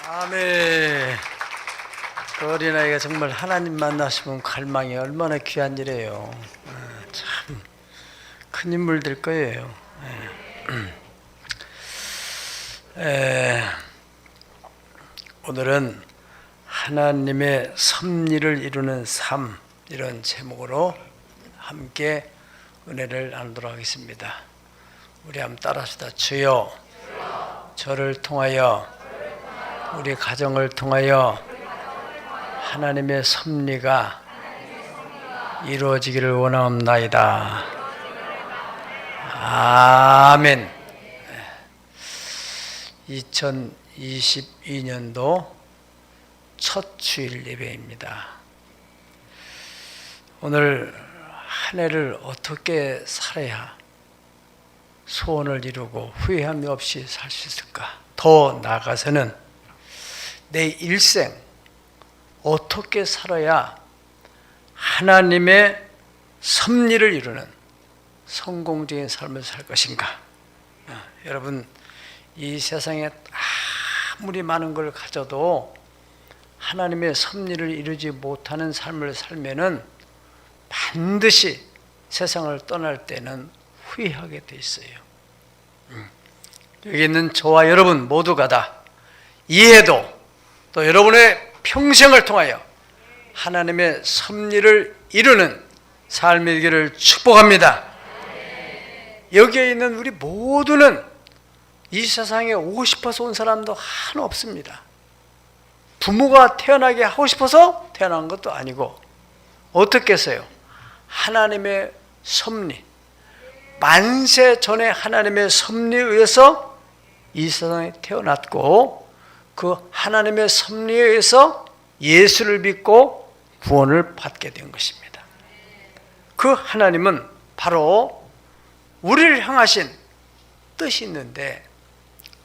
아멘. 그 어린아이가 정말 하나님 만나시면 갈망이 얼마나 귀한 일이에요. 참 큰 인물 될 거예요. 오늘은 하나님의 섭리를 이루는 삶, 이런 제목으로 함께 은혜를 나누도록 하겠습니다. 우리 한번 따라합시다. 주여, 저를 통하여, 우리 가정을 통하여 하나님의 섭리가 이루어지기를 원하옵나이다. 아멘. 2022년도 첫 주일 예배입니다. 오늘 한 해를 어떻게 살아야 소원을 이루고 후회함이 없이 살 수 있을까? 더 나아가서는 내 일생 어떻게 살아야 하나님의 섭리를 이루는 성공적인 삶을 살 것인가? 여러분, 이 세상에 아무리 많은 걸 가져도 하나님의 섭리를 이루지 못하는 삶을 살면은 반드시 세상을 떠날 때는 후회하게 돼 있어요. 여기 있는 저와 여러분 모두가 다 이해도 또 여러분의 평생을 통하여 하나님의 섭리를 이루는 삶이 되기를 축복합니다. 여기에 있는 우리 모두는 이 세상에 오고 싶어서 온 사람도 하나 없습니다. 부모가 태어나게 하고 싶어서 태어난 것도 아니고, 어떻게 했어요? 하나님의 섭리, 만세 전에 하나님의 섭리에 의해서 이 세상에 태어났고, 그 하나님의 섭리에 의해서 예수를 믿고 구원을 받게 된 것입니다. 그 하나님은 바로 우리를 향하신 뜻이 있는데,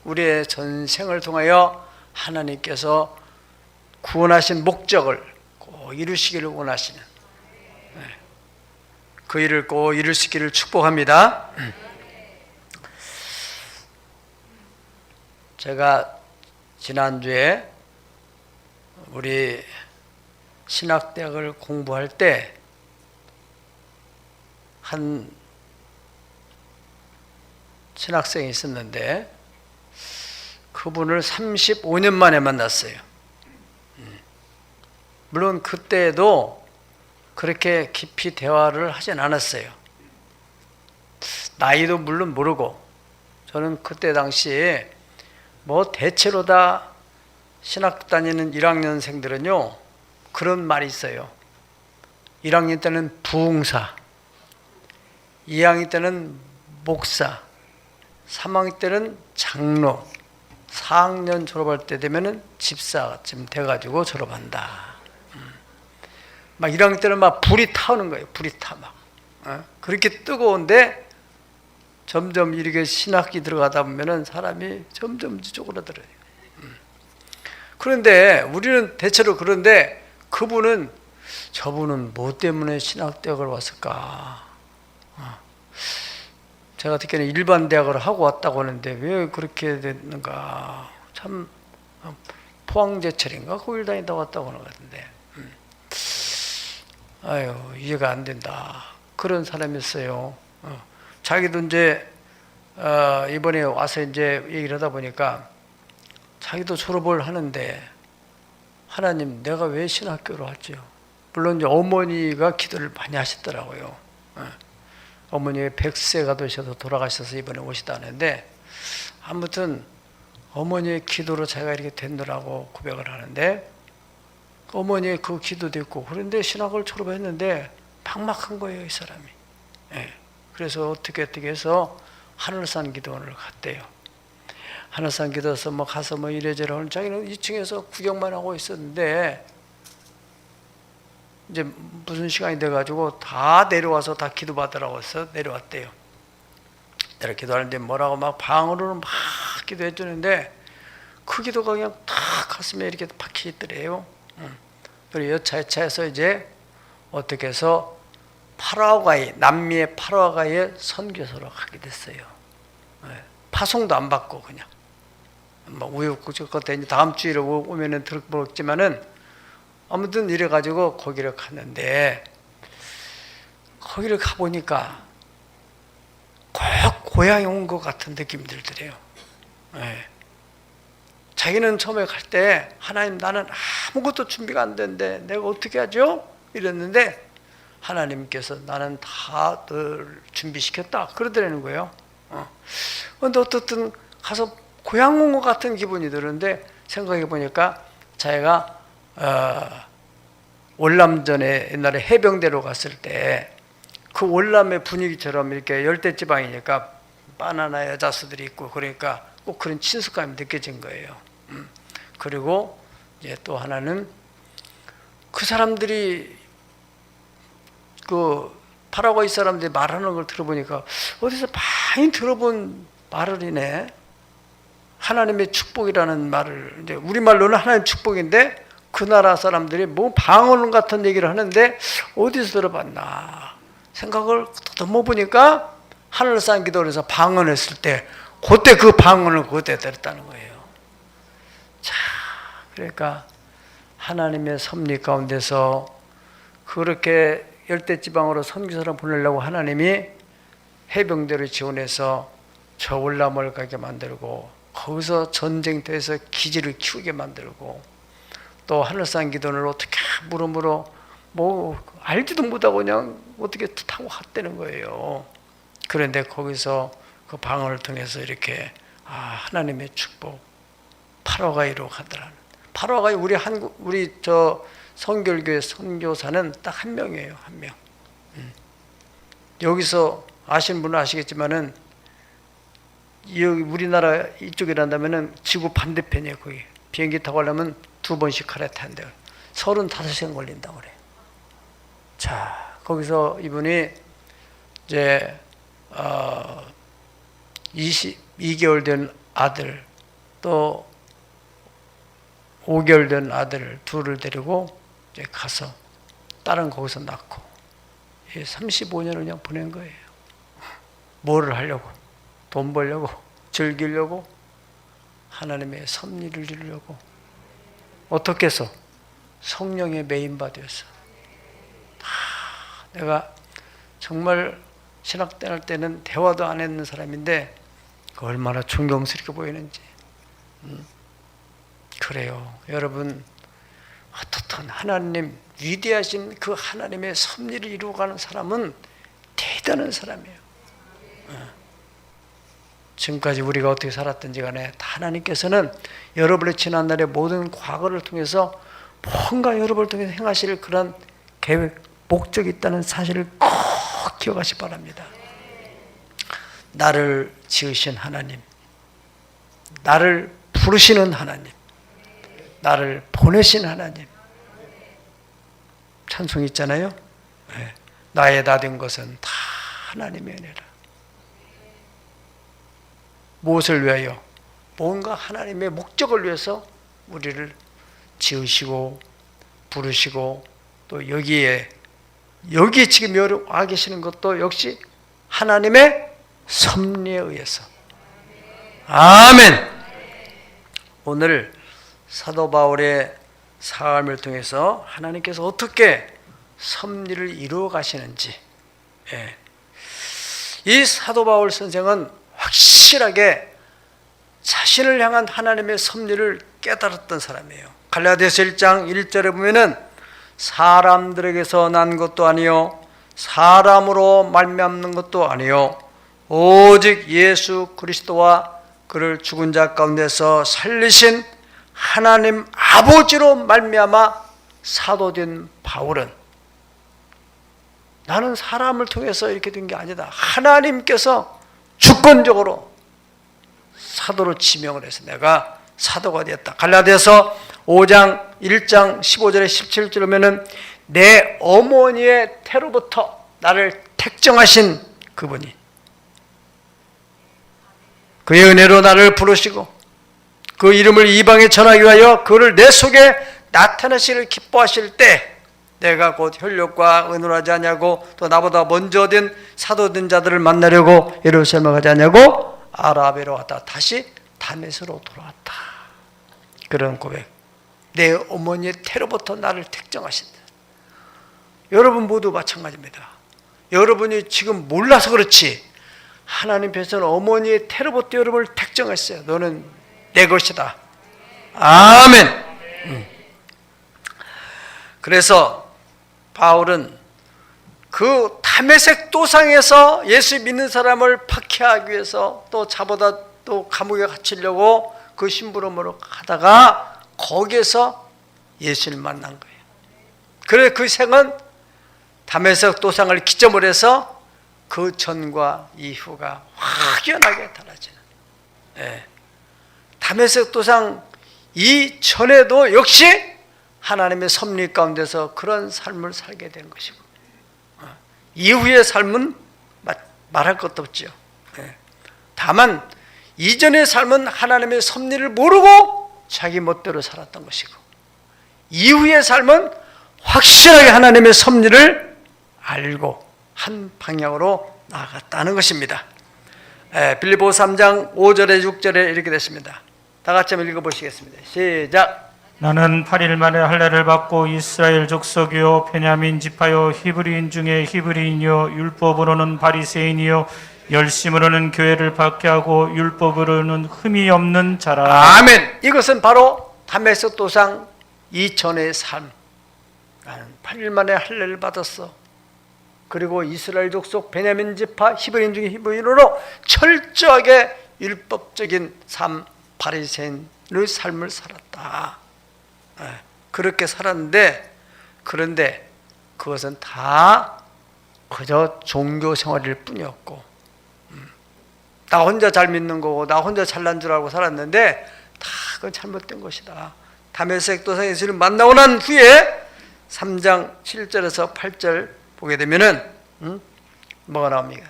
우리의 전생을 통하여 하나님께서 구원하신 목적을 꼭 이루시기를 원하시는, 그 일을 꼭 이룰 수 있기를 축복합니다. 제가 지난주에 우리 신학대학을 공부할 때 한 신학생이 있었는데 그분을 35년 만에 만났어요. 물론 그때도 그렇게 깊이 대화를 하진 않았어요. 나이도 물론 모르고, 저는 그때 당시에 대체로 다 신학 다니는 1학년생들은요 그런 말이 있어요. 1학년 때는 부흥사, 2학년 때는 목사, 3학년 때는 장로, 4학년 졸업할 때 되면은 집사쯤 돼가지고 졸업한다. 막 1학년 때는 막 불이 타오는 거예요. 불이 타 막. 그렇게 뜨거운데 점점 이렇게 신학기 들어가다 보면은 사람이 점점 쪼그라들어요. 그런데 우리는 대체로 그런데 저분은 뭐 때문에 신학대학을 왔을까? 제가 듣기에는 일반 대학을 하고 왔다고 하는데 왜 그렇게 됐는가? 참 포항제철인가? 거길 다니다 왔다고 하는 것 같은데, 아유, 이해가 안 된다. 그런 사람이었어요. 자기도 이제 이번에 와서 이제 얘기를 하다 보니까 자기도 졸업을 하는데, 하나님, 내가 왜 신학교로 왔죠? 물론 이제 어머니가 기도를 많이 하셨더라고요. 어머니가 100세가 되셔서 돌아가셔서 이번에 오시다는데, 아무튼 어머니의 기도로 제가 이렇게 됐노라고 고백을 하는데, 어머니의 그 기도도 있고, 그런데 신학을 졸업했는데 막막한 거예요, 이 사람이. 그래서 어떻게 해서 하늘산 기도원을 갔대요. 하늘산 기도원에서 가서 이래저래 하는, 자기는 2층에서 구경만 하고 있었는데 이제 무슨 시간이 돼가지고 다 내려와서 다 기도받으라고 해서 내려왔대요. 내려 기도하는데 뭐라고 막 방으로는 막 기도해 주는데 그 기도가 그냥 탁 가슴에 이렇게 박혀 있더래요. 그리고 여차여차해서 이제 어떻게 해서 남미의 파라과이에 선교사로 가게 됐어요. 파송도 안 받고 그냥 뭐 우여곡절 이제 다음 주일에 오면은 들어보겠지만은 아무튼 이래 가지고 거기를 갔는데 거기를 가 보니까 꼭 고향에 온 것 같은 느낌이 들더래요. 네. 자기는 처음에 갈 때 하나님 나는 아무것도 준비가 안 됐는데 내가 어떻게 하죠? 이랬는데 하나님께서 나는 다들 준비시켰다 그러더라는 거예요. 근데 어떻든 가서 고향 온 것 같은 기분이 드는데 생각해 보니까 자기가 월남전에 옛날에 해병대로 갔을 때 그 월남의 분위기처럼 이렇게 열대지방이니까 바나나 여자수들이 있고 그러니까 꼭 그런 친숙감이 느껴진 거예요. 그리고 이제 또 하나는 그 사람들이 그 파라과이 사람들이 말하는 걸 들어보니까 어디서 많이 들어본 말이네. 하나님의 축복이라는 말을 이제 우리말로는 하나님 축복인데 그 나라 사람들이 뭐 방언 같은 얘기를 하는데 어디서 들어봤나 생각을 더듬어 보니까 하늘산 기도를 해서 방언했을 때 그때 그 방언을 그때 들었다는 거예요. 자, 그러니까 하나님의 섭리 가운데서 그렇게 열대지방으로 선교사를 보내려고 하나님이 해병대를 지원해서 저 월남을 가게 만들고 거기서 전쟁터에서 기지를 키우게 만들고 또 하늘산 기도를 어떻게 물어물어 뭐 알지도 못하고 그냥 어떻게 타고 갔다는 거예요. 그런데 거기서 그 방언을 통해서 이렇게 하나님의 축복 파라과이로 가더라는. 파라과이 우리 저 성결교회 선교사는 딱 한 명이에요. 한 명. 여기서 아시는 분은 아시겠지만은 여기 우리나라 이쪽이란다면은 지구 반대편이에요. 거기 비행기 타고 가려면 2번씩 갈아타는데요. 35시간 걸린다고 그래. 자, 거기서 이분이 이제 22개월 된 아들 또 5개월 된 아들 둘을 데리고 이제 가서 딸은 거기서 낳고 35년을 그냥 보낸 거예요. 뭐를 하려고? 돈 벌려고? 즐기려고? 하나님의 섭리를 이루려고? 어떻게 해서? 성령의 메인바디였어. 내가 정말 신학대할 때는 대화도 안 했는 사람인데 얼마나 존경스럽게 보이는지. 그래요. 여러분 어떻든 하나님 위대하신 그 하나님의 섭리를 이루어가는 사람은 대단한 사람이에요. 지금까지 우리가 어떻게 살았든지 간에 하나님께서는 여러분의 지난날의 모든 과거를 통해서 뭔가 여러분을 통해서 행하실 그런 계획, 목적이 있다는 사실을 꼭 기억하시기 바랍니다. 나를 지으신 하나님, 나를 부르시는 하나님, 나를 보내신 하나님. 찬송 있잖아요. 네. 나의 다 된 것은 다 하나님의 은혜라. 무엇을 위하여? 뭔가 하나님의 목적을 위해서 우리를 지으시고 부르시고 또 여기 지금 와 계시는 것도 역시 하나님의 섭리에 의해서. 아멘. 오늘 사도 바울의 삶을 통해서 하나님께서 어떻게 섭리를 이루어 가시는지, 이 사도 바울 선생은 확실하게 자신을 향한 하나님의 섭리를 깨달았던 사람이에요. 갈라디아서 1장 1절에 보면은 사람들에게서 난 것도 아니요 사람으로 말미암는 것도 아니요 오직 예수 그리스도와 그를 죽은 자 가운데서 살리신 하나님 아버지로 말미암아 사도된 바울은 나는 사람을 통해서 이렇게 된 게 아니다. 하나님께서 주권적으로 사도로 지명을 해서 내가 사도가 되었다. 갈라디아서 5장 1장 15절에 17절에 보면은 내 어머니의 태로부터 나를 택정하신 그분이 그의 은혜로 나를 부르시고 그 이름을 이방에 전하기 위하여 그를 내 속에 나타내시기를 기뻐하실 때 내가 곧 혈육과 의논하지 않냐고 또 나보다 먼저 된 사도된 자들을 만나려고 예루살렘에 가지 않냐고 아라비아로 왔다. 다시 다메섹으로 돌아왔다. 그런 고백. 내 어머니의 태로부터 나를 택정하신다. 여러분 모두 마찬가지입니다. 여러분이 지금 몰라서 그렇지 하나님께서는 어머니의 태로부터 여러분을 택정했어요. 너는 내 것이다. 아멘. 그래서 바울은 그 다메섹 도상에서 예수 믿는 사람을 박해하기 위해서 또 잡아다 또 감옥에 갇히려고 그 심부름으로 가다가 거기에서 예수를 만난 거예요. 그래서 그 생은 다메섹 도상을 기점으로 해서 그 전과 이후가 확연하게 달라지는. 다메섹 도상 이전에도 역시 하나님의 섭리 가운데서 그런 삶을 살게 된 것이고, 이후의 삶은 말할 것도 없죠. 다만 이전의 삶은 하나님의 섭리를 모르고 자기 멋대로 살았던 것이고, 이후의 삶은 확실하게 하나님의 섭리를 알고 한 방향으로 나아갔다는 것입니다. 빌립보서 3장 5절에 6절에 이렇게 됐습니다. 다 같이 한번 읽어보시겠습니다. 시작. 나는 8일 만에 할례를 받고 이스라엘 족속이요 베냐민 지파요 히브리인 중에 히브리인이요 율법으로는 바리새인이요 열심으로는 교회를 박해하고 율법으로는 흠이 없는 자라. 아멘. 이것은 바로 다메섹 도상 이전의 삶. 나는 8일 만에 할례를 받았어. 그리고 이스라엘 족속 베냐민 지파 히브리인 중에 히브리인으로 철저하게 율법적인 삶, 바리새인의 삶을 살았다. 그렇게 살았는데, 그런데 그것은 다 그저 종교 생활일 뿐이었고, 나 혼자 잘 믿는 거고 나 혼자 잘난 줄 알고 살았는데 다 그건 잘못된 것이다. 다메섹 도상에 예수를 만나고 난 후에 3장 7절에서 8절 보게 되면은 뭐가 나옵니까?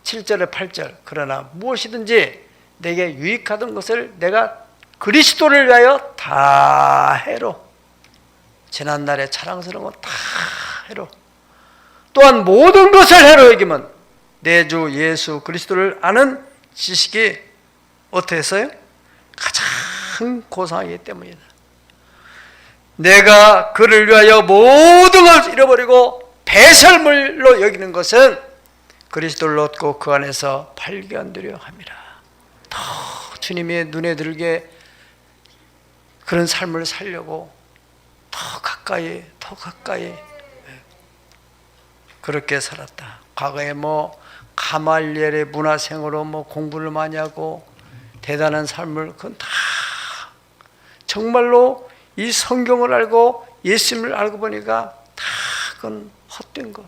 7절에 8절. 그러나 무엇이든지 내게 유익하던 것을 내가 그리스도를 위하여 다 해로. 지난날에 자랑스러운 건 다 해로. 또한 모든 것을 해로 여기면 내 주 예수 그리스도를 아는 지식이 어떻게 했어요? 가장 고상하기 때문이다. 내가 그를 위하여 모든 걸 잃어버리고 배설물로 여기는 것은 그리스도를 얻고 그 안에서 발견되려 함이라. 더 주님의 눈에 들게 그런 삶을 살려고 더 가까이 그렇게 살았다. 과거에 가말리엘의 문화생으로 공부를 많이 하고 대단한 삶을, 그건 다 정말로 이 성경을 알고 예수님을 알고 보니까 다 그건 헛된 것,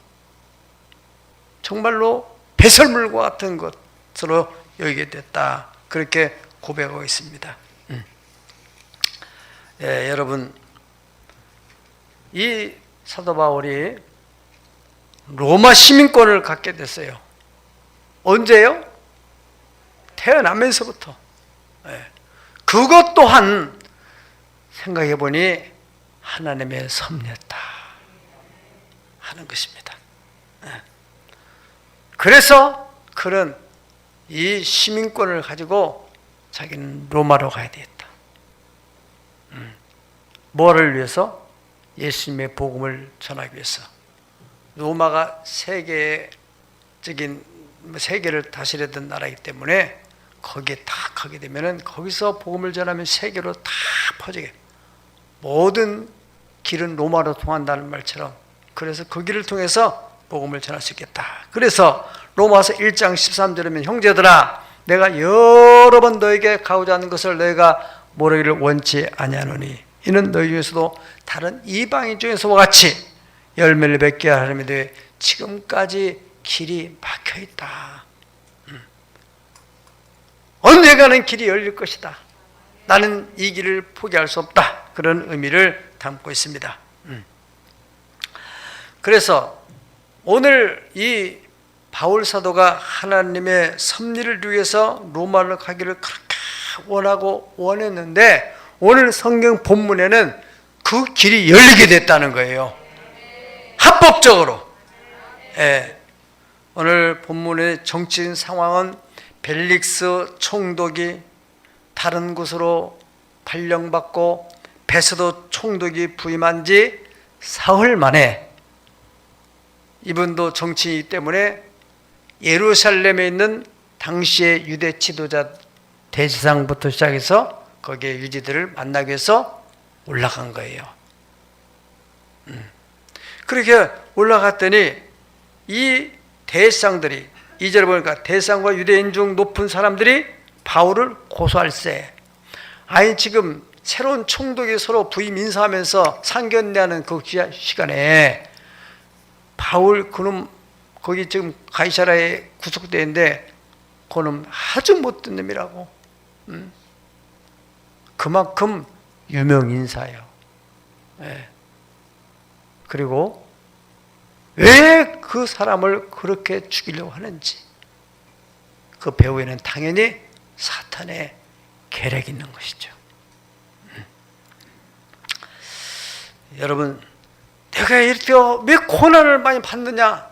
정말로 배설물과 같은 것으로 여기게 됐다. 그렇게 고백하고 있습니다. 여러분, 이 사도 바울이 로마 시민권을 갖게 됐어요. 언제요? 태어나면서부터. 그것 또한 생각해 보니 하나님의 섭리였다 하는 것입니다. 그래서 그는 이 시민권을 가지고 자기는 로마로 가야 되겠다. 뭐를 위해서? 예수님의 복음을 전하기 위해서. 로마가 세계를 다스리던 나라이기 때문에 거기에 딱 가게 되면은 거기서 복음을 전하면 세계로 다 퍼지게, 모든 길은 로마로 통한다는 말처럼, 그래서 그 길을 통해서 복음을 전할 수 있겠다. 그래서 로마서 1장 13절이면 형제들아 내가 여러 번 너에게 가고자 하는 것을 너희가 모르기를 원치 아니하노니 이는 너희 중에서도 다른 이방인 중에서와 같이 열매를 맺게 하려면 돼 지금까지 길이 막혀 있다. 언젠가는 길이 열릴 것이다. 나는 이 길을 포기할 수 없다. 그런 의미를 담고 있습니다. 그래서 오늘 이 바울 사도가 하나님의 섭리를 위해서 로마를 가기를 그렇게 원했는데 오늘 성경 본문에는 그 길이 열리게 됐다는 거예요. 합법적으로. 오늘 본문의 정치인 상황은 벨릭스 총독이 다른 곳으로 발령받고 베스도 총독이 부임한 지 사흘 만에 이분도 정치인이기 때문에 예루살렘에 있는 당시의 유대 지도자 대제사장부터 시작해서 거기에 유지들을 만나기 위해서 올라간 거예요. 그렇게 올라갔더니 이 대제사장들이 2절에 보니까 대제사장과 유대인 중 높은 사람들이 바울을 고소할세. 아니 지금 새로운 총독이 서로 부임 인사하면서 상견례하는 그 시간에 바울 그놈 거기 지금 가이사라에 구속되어 있는데 그놈 아주 못된 놈이라고. 그만큼 유명 인사예요. 예. 그리고 왜 그 사람을 그렇게 죽이려고 하는지 그 배후에는 당연히 사탄의 계략이 있는 것이죠. 여러분, 내가 이렇게 왜 고난을 많이 받느냐?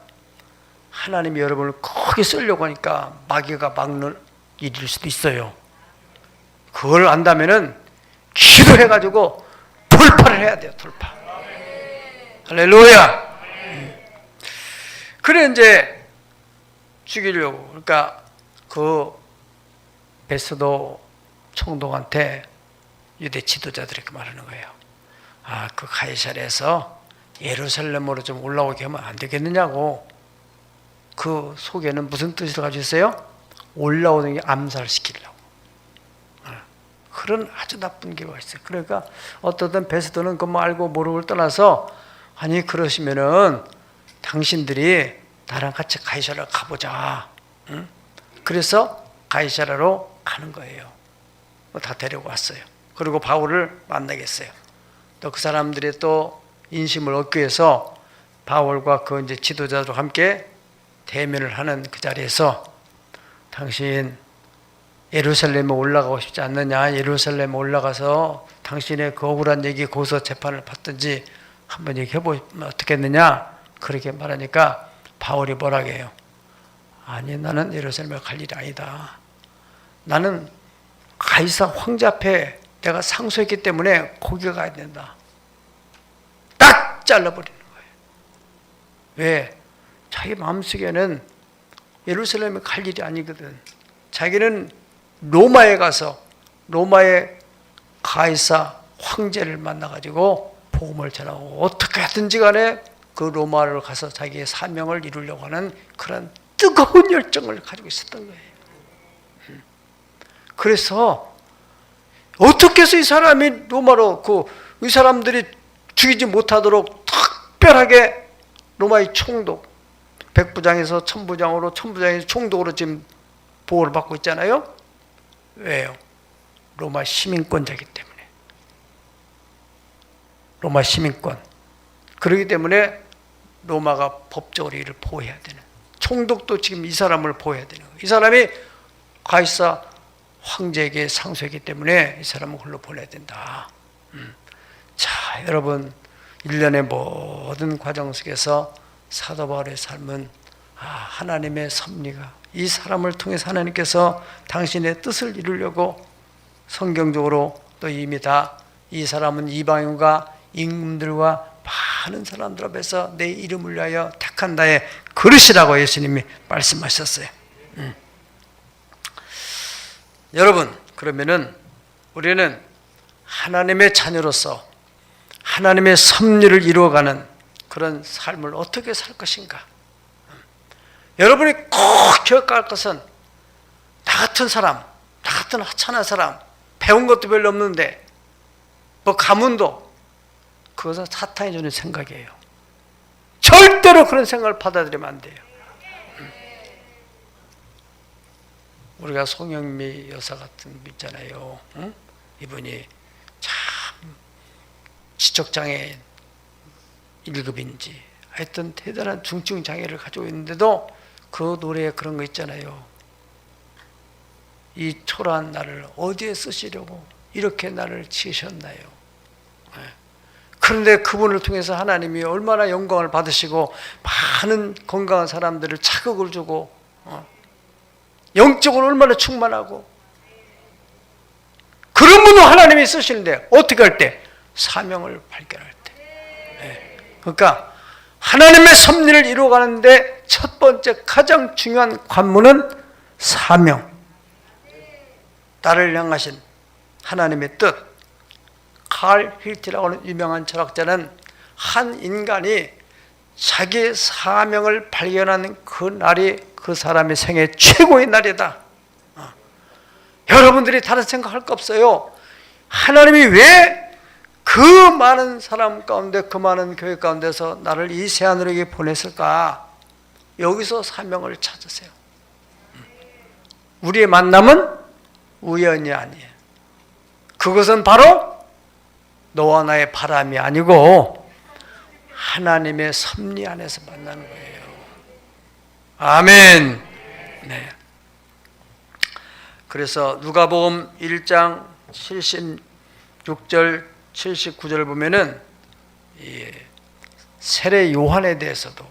하나님이 여러분을 크게 쓰려고 하니까 마귀가 막는 일일 수도 있어요. 그걸 안다면은 기도해가지고 돌파를 해야 돼요. 돌파. 할렐루야. 그래 이제 죽이려고. 그러니까 그 베스도 총독한테 유대 지도자들이 그 말하는 거예요. 아, 그 가이사랴에서 예루살렘으로 좀 올라오게 하면 안 되겠느냐고. 그 속에는 무슨 뜻을 가지고 있어요? 올라오는 게 암살시키려고. 그런 아주 나쁜 계획이 있어요. 그러니까 어떤 베스도는 그거 알고 모르고를 떠나서 아니 그러시면은 당신들이 나랑 같이 가이사랴 가보자. 응? 그래서 가이사랴로 가는 거예요. 다 데리고 왔어요. 그리고 바울을 만나겠어요. 또 그 사람들이 또 인심을 얻기 위해서 바울과 그 이제 지도자들과 함께 대면을 하는 그 자리에서 당신 예루살렘에 올라가고 싶지 않느냐? 예루살렘에 올라가서 당신의 그 억울한 얘기 거기서 재판을 받든지 한번 얘기해 보면 어떻겠느냐? 그렇게 말하니까 바울이 뭐라고 해요? 아니 나는 예루살렘에 갈 일이 아니다. 나는 가이사 황제 앞에 내가 상소했기 때문에 거기 가야 된다. 딱 잘라버리는 거예요. 왜? 자기 마음속에는 예루살렘에 갈 일이 아니거든. 자기는 로마에 가서 로마의 가이사 황제를 만나가지고 복음을 전하고 어떻게 하든지 간에 그 로마를 가서 자기의 사명을 이루려고 하는 그런 뜨거운 열정을 가지고 있었던 거예요. 그래서 어떻게 해서 이 사람이 로마로 이 사람들이 죽이지 못하도록 특별하게 로마의 총독 백부장에서 천부장으로 천부장에서 총독으로 지금 보호를 받고 있잖아요. 왜요? 로마 시민권자이기 때문에. 로마 시민권. 그렇기 때문에 로마가 법적으로 이를 보호해야 되는. 총독도 지금 이 사람을 보호해야 되는 거예요. 이 사람이 가이사 황제에게 상소했기 때문에 이 사람은 홀로 보내야 된다. 자, 여러분 1년의 모든 과정 속에서 사도 바울의 삶은 하나님의 섭리가 이 사람을 통해서 하나님께서 당신의 뜻을 이루려고 성경적으로 또 이미 다 이 사람은 이방인과 임금들과 많은 사람들 앞에서 내 이름을 위하여 택한다의 그릇이라고 예수님이 말씀하셨어요. 여러분, 그러면은 우리는 하나님의 자녀로서 하나님의 섭리를 이루어가는 그런 삶을 어떻게 살 것인가? 여러분이 꼭 기억할 것은 나 같은 사람, 나 같은 하찮은 사람, 배운 것도 별로 없는데 뭐 가문도 그것은 사탄이 주는 생각이에요. 절대로 그런 생각을 받아들이면 안 돼요. 우리가 송영미 여사 같은 분 있잖아요. 응? 이분이 참 지적장애인 1급인지 하여튼 대단한 중증 장애를 가지고 있는데도 그 노래에 그런 거 있잖아요. 이 초라한 나를 어디에 쓰시려고 이렇게 나를 지으셨나요? 그런데 그분을 통해서 하나님이 얼마나 영광을 받으시고 많은 건강한 사람들을 자극을 주고 영적으로 얼마나 충만하고 그러므로 하나님이 쓰시는데 어떻게 할 때? 사명을 발견할 때. 그러니까 하나님의 섭리를 이루어가는데 첫 번째 가장 중요한 관문은 사명. 나를 향하신 하나님의 뜻. 칼 힐티라고 하는 유명한 철학자는 한 인간이 자기의 사명을 발견하는 그 날이 그 사람의 생애 최고의 날이다. 여러분들이 다른 생각할 거 없어요. 하나님이 왜 그 많은 사람 가운데, 그 많은 교회 가운데서 나를 이 세하늘에게 보냈을까? 여기서 사명을 찾으세요. 우리의 만남은 우연이 아니에요. 그것은 바로 너와 나의 바람이 아니고 하나님의 섭리 안에서 만나는 거예요. 아멘. 네. 그래서 누가복음 1장 76절 79절을 보면은 이 세례 요한에 대해서도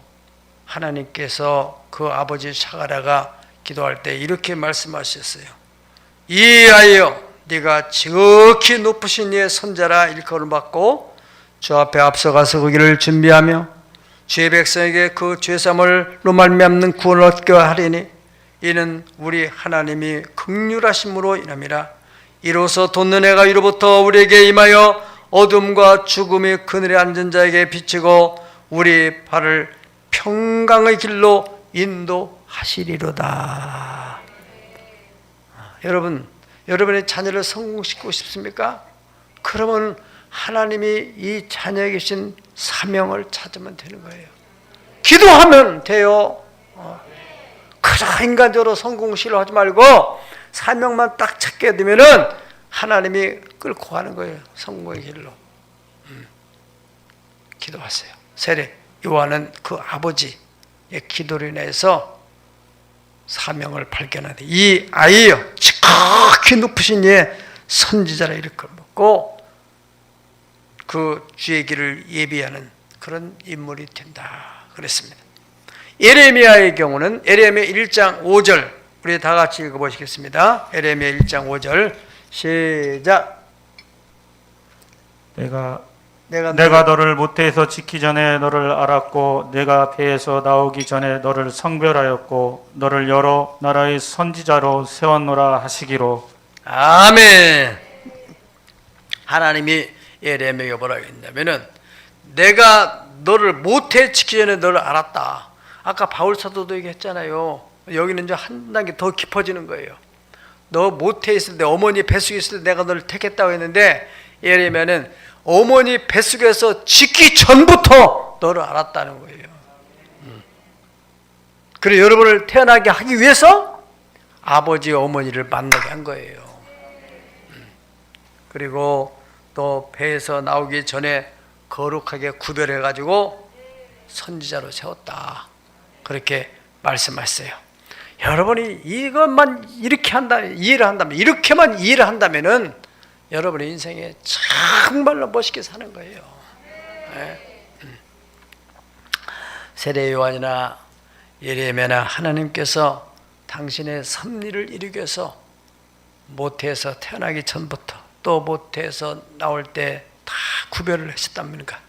하나님께서 그 아버지 사가랴가 기도할 때 이렇게 말씀하셨어요. 이 아이여, 네가 지극히 높으신 이의 선자라 일컬음을 받고 주 앞에 앞서가서 그 길을 준비하며 주의 백성에게 그 죄사함을로 말미암는 구원을 얻게 하리니 이는 우리 하나님이 긍휼하심으로 인함이라. 이로써 돋는 해가 위로부터 우리에게 임하여 어둠과 죽음의 그늘에 앉은 자에게 비치고 우리 발을 평강의 길로 인도하시리로다. 여러분, 여러분의 자녀를 성공시키고 싶습니까? 그러면 하나님이 이 자녀에게 주신 사명을 찾으면 되는 거예요. 기도하면 돼요. 그저 인간적으로 성공시를 하지 말고 사명만 딱 찾게 되면은 하나님이 끌고 가는 거예요. 성공의 길로. 기도하세요. 세례 요한은 그 아버지의 기도로 인해서 사명을 발견하되 이 아이여, 지극히 높으신 이의 선지자라 이렇게 먹고 그 주의 길을 예비하는 그런 인물이 된다 그랬습니다. 예레미야의 경우는 예레미야 1장 5절 우리 다 같이 읽어보시겠습니다. 예레미야 1장 5절 시작. 내가 너를 모태에서 지기 전에 너를 알았고 내가 배에서 나오기 전에 너를 성별하였고 너를 여러 나라의 선지자로 세웠노라 하시기로. 아멘. 하나님이 예레미야에게 뭐라고 했냐면은 내가 너를 모태 지기 전에 너를 알았다. 아까 바울 사도도 얘기했잖아요. 여기는 이제 한 단계 더 깊어지는 거예요. 너 모태에 있을 때, 어머니 뱃속에 있을 때 내가 너를 택했다고 했는데 예레미야는 어머니 뱃속에서 짓기 전부터 너를 알았다는 거예요. 그리고 여러분을 태어나게 하기 위해서 아버지 어머니를 만나게 한 거예요. 그리고 또 배에서 나오기 전에 거룩하게 구별해가지고 선지자로 세웠다. 그렇게 말씀하셨어요. 여러분이 이것만 이렇게 이해를 한다면, 이렇게만 이해를 한다면은 여러분의 인생에 정말로 멋있게 사는 거예요. 네. 세례 요한이나 예레미야나 하나님께서 당신의 섭리를 이루기 위해서 모태에서 태어나기 전부터 또 모태에서 나올 때 다 구별을 하셨답니까?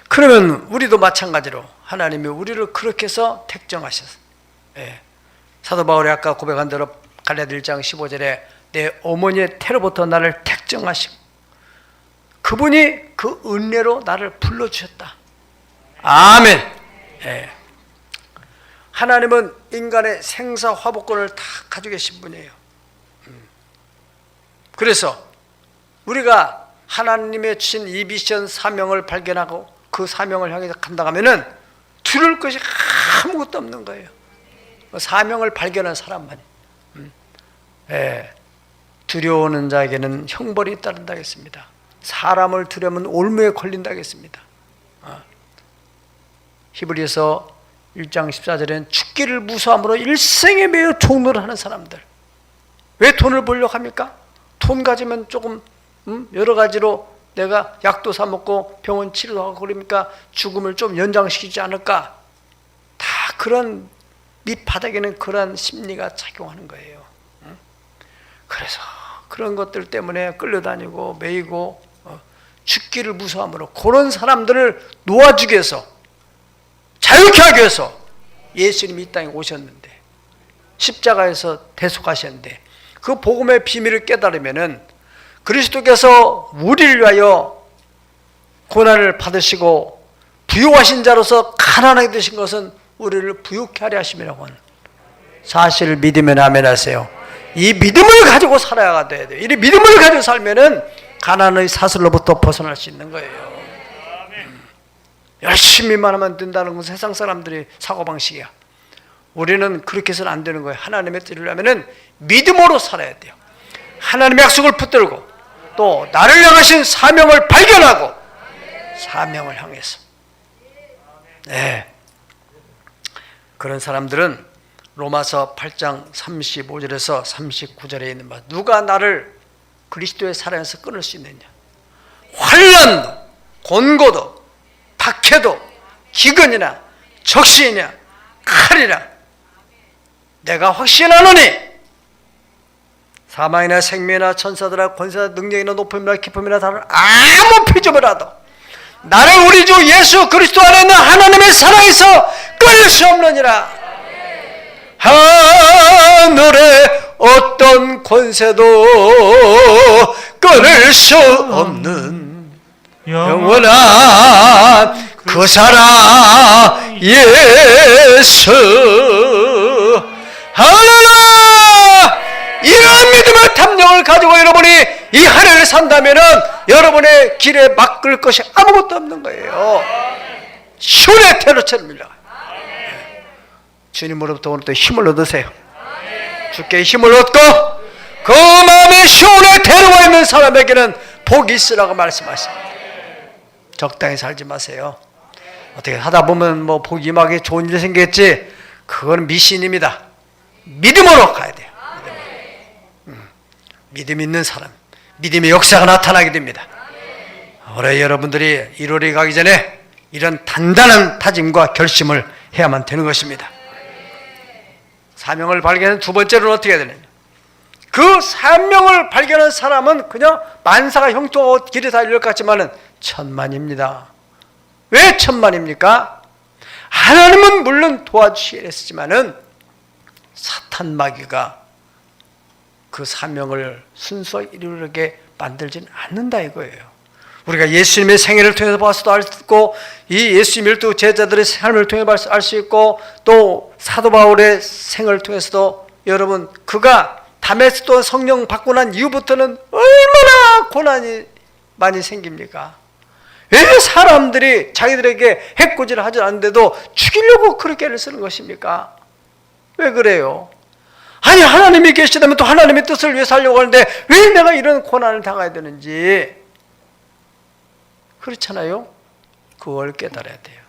그러면 우리도 마찬가지로 하나님이 우리를 그렇게 해서 택정하셨어요. 예. 사도 바울이 아까 고백한 대로 갈라디아 1장 15절에 내 어머니의 태로부터 나를 택정하시고 그분이 그 은혜로 나를 불러주셨다. 아멘. 예. 하나님은 인간의 생사화복권을 다 가지고 계신 분이에요. 그래서 우리가 하나님의 주신 이 미션 사명을 발견하고 그 사명을 향해서 간다고 하면은 두려울 것이 아무것도 없는 거예요. 사명을 발견한 사람만이. 예. 두려워하는 자에게는 형벌이 따른다겠습니다. 사람을 두려우면 올무에 걸린다겠습니다. 히브리서 1장 14절에는 죽기를 무서함으로 일생에 매여 종노를 하는 사람들. 왜 돈을 벌려고 합니까? 돈 가지면 조금 여러 가지로 내가 약도 사 먹고 병원 치료하고 그러니까 죽음을 좀 연장시키지 않을까? 다 그런 밑바닥에는 그런 심리가 작용하는 거예요. 그래서 그런 것들 때문에 끌려다니고 매이고 죽기를 무서워함으로 그런 사람들을 놓아주기 위해서, 자유케 하기 위해서 예수님이 이 땅에 오셨는데, 십자가에서 대속하셨는데, 그 복음의 비밀을 깨달으면은 그리스도께서 우리를 위하여 고난을 받으시고 부유하신 자로서 가난하게 되신 것은 우리를 부유케 하려 하심이라고 하는 사실을 믿으면 아멘 하세요. 이 믿음을 가지고 살아야 돼야 돼요. 이 믿음을 가지고 살면은 가난의 사슬로부터 벗어날 수 있는 거예요. 열심히만 하면 된다는 건 세상 사람들의 사고방식이야. 우리는 그렇게 해서는 안 되는 거예요. 하나님의 뜻을 위하면은 믿음으로 살아야 돼요. 하나님의 약속을 붙들고 또 나를 향하신 사명을 발견하고 사명을 향해서. 네. 그런 사람들은 로마서 8장 35절에서 39절에 있는 말, 누가 나를 그리스도의 사랑에서 끊을 수 있느냐? 환난도 곤고도 박해도 기근이나 적신이냐 칼이라 내가 확신하노니 사망이나 생명이나 천사들아 권세나 능력이나 높음이나 깊음이나 다른 아무 피조물이라도 나를 우리 주 예수 그리스도 안에 있는 하나님의 사랑에서 끊을 수 없느니라. 하늘의 어떤 권세도 끊을 수 없는 영원한 그 사랑 예수. 할렐루야! 이러한 믿음의 탐령을 가지고 여러분이 이 한 해를 산다면은 여러분의 길에 막을 것이 아무것도 없는 거예요. 슈네 테러처럼 밀려가요. 주님으로부터 오늘 또 힘을 얻으세요. 주께 힘을 얻고 그 마음에 슈네 테러가 있는 사람에게는 복이 있으라고 말씀하십니다. 적당히 살지 마세요. 어떻게 하다 보면 뭐 복이 임하게 좋은 일이 생겼지, 그건 미신입니다. 믿음으로 가야 돼요. 믿음 있는 사람, 믿음의 역사가 나타나게 됩니다. 올해 여러분들이 1월에 가기 전에 이런 단단한 다짐과 결심을 해야만 되는 것입니다. 사명을 발견한 두 번째로는 어떻게 해야 되느냐? 그 사명을 발견한 사람은 그냥 만사가 형통하고 길이 다 열릴 것 같지만은 천만입니다. 왜 천만입니까? 하나님은 물론 도와주시겠지만은 사탄 마귀가 그 사명을 순수하게 이루게 만들지는 않는다 이거예요. 우리가 예수님의 생애를 통해서 봐서도 알 수 있고, 이 예수님 12 제자들의 삶을 통해 알 수 있고, 또 사도 바울의 생을 통해서도 여러분, 그가 다메섹도 성령 받고 난 이후부터는 얼마나 고난이 많이 생깁니까? 왜 사람들이 자기들에게 해코지를 하지 않는데도 죽이려고 그렇게 애를 쓰는 것입니까? 왜 그래요? 아니, 하나님이 계시다면 또 하나님의 뜻을 위해 살려고 하는데 왜 내가 이런 고난을 당해야 되는지, 그렇잖아요. 그걸 깨달아야 돼요.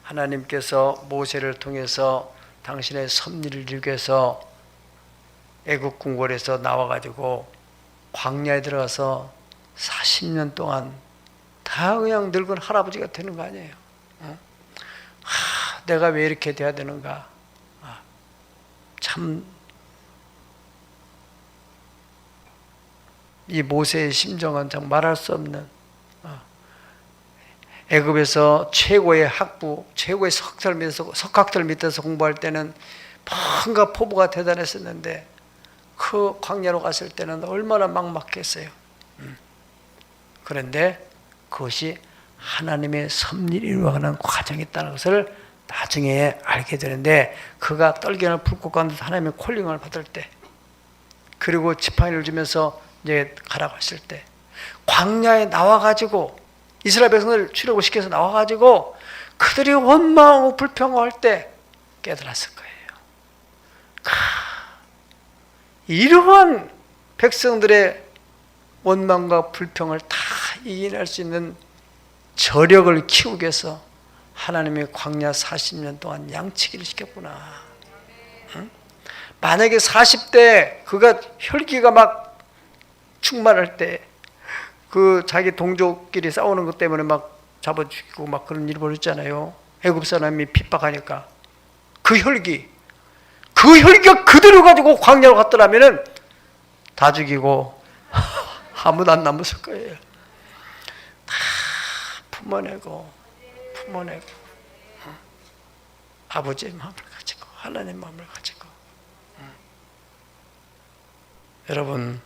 하나님께서 모세를 통해서 당신의 섭리를 이루기 위해서 애국 궁궐에서 나와가지고 광야에 들어가서 40년 동안 다 그냥 늙은 할아버지가 되는 거 아니에요. 내가 왜 이렇게 돼야 되는가? 참, 이 모세의 심정은 정말 말할 수 없는, 애굽에서 최고의 학부, 최고의 석학들 밑에서 공부할 때는 뭔가 포부가 대단했었는데 그 광야로 갔을 때는 얼마나 막막했어요. 그런데 그것이 하나님의 섭리를 이루어가는 과정이 있다는 것을 나중에 알게 되는데, 그가 떨기나 불꽃 가운데서 하나님의 콜링을 받을 때, 그리고 지팡이를 주면서 이제 가라고 했을 때, 광야에 나와가지고 이스라엘 백성을 출애굽 시켜서 나와가지고 그들이 원망하고 불평할 때 깨달았을 거예요. 이러한 백성들의 원망과 불평을 다 이겨낼 수 있는 저력을 키우기 위해서 하나님의 광야 40년 동안 양치기를 시켰구나. 응? 만약에 40대 그가 혈기가 막 충만할 때 그 자기 동족끼리 싸우는 것 때문에 막 잡아 죽이고 막 그런 일이 벌어졌잖아요. 애굽 사람이 핍박하니까 그 혈기, 그 그 혈기가 그대로 가지고 광야로 갔더라면은 다 죽이고 아무도 안 남았을 거예요. 다 품어내고 아버지의 마음을 가지고 하나님의 마음을 가지고. 여러분,